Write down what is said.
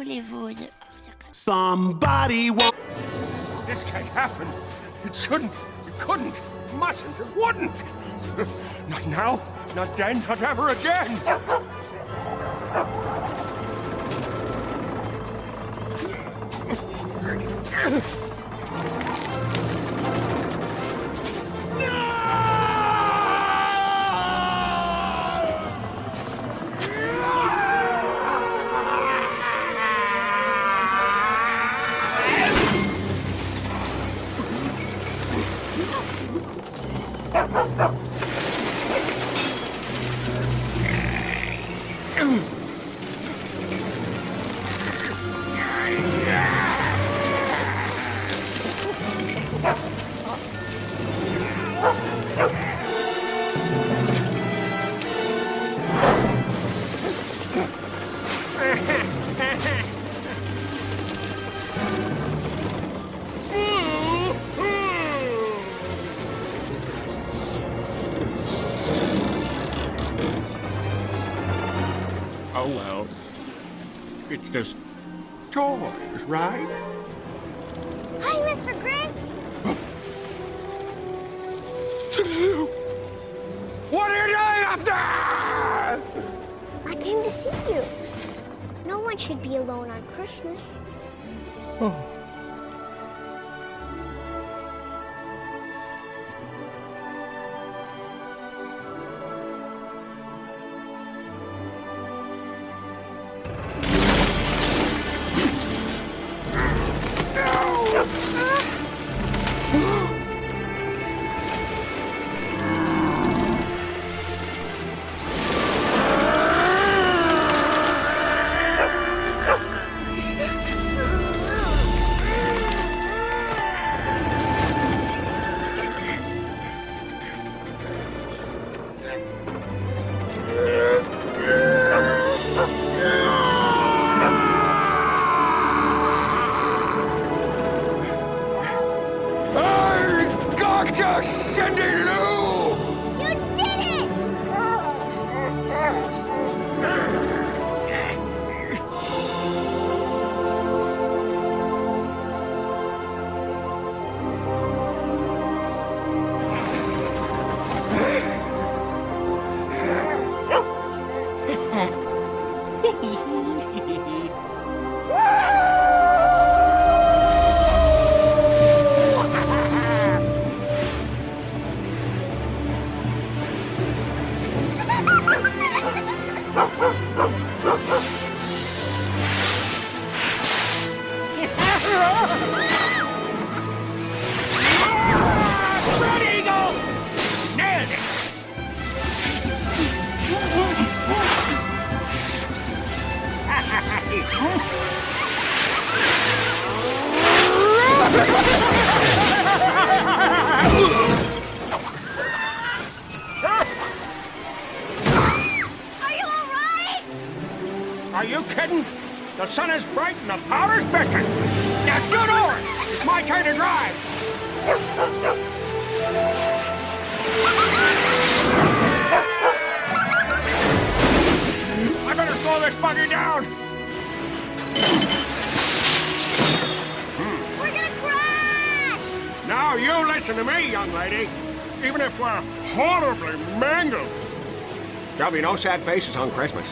voulez-vous? Somebody won't. This can't happen. It shouldn't. It couldn't. It mustn't. It wouldn't. Not now. Not then. Not ever again. Oh, well, it's just toys, right? Hi, Mr. Grinch! What are you doing up there? I came to see you. No one should be alone on Christmas. Oh. Are you kidding? The sun is bright and the powder's bitter. Now scoot over. It's my turn to drive. I better slow this buggy down. We're gonna crash! Now you listen to me, young lady. Even if we're horribly mangled, there'll be no sad faces on Christmas.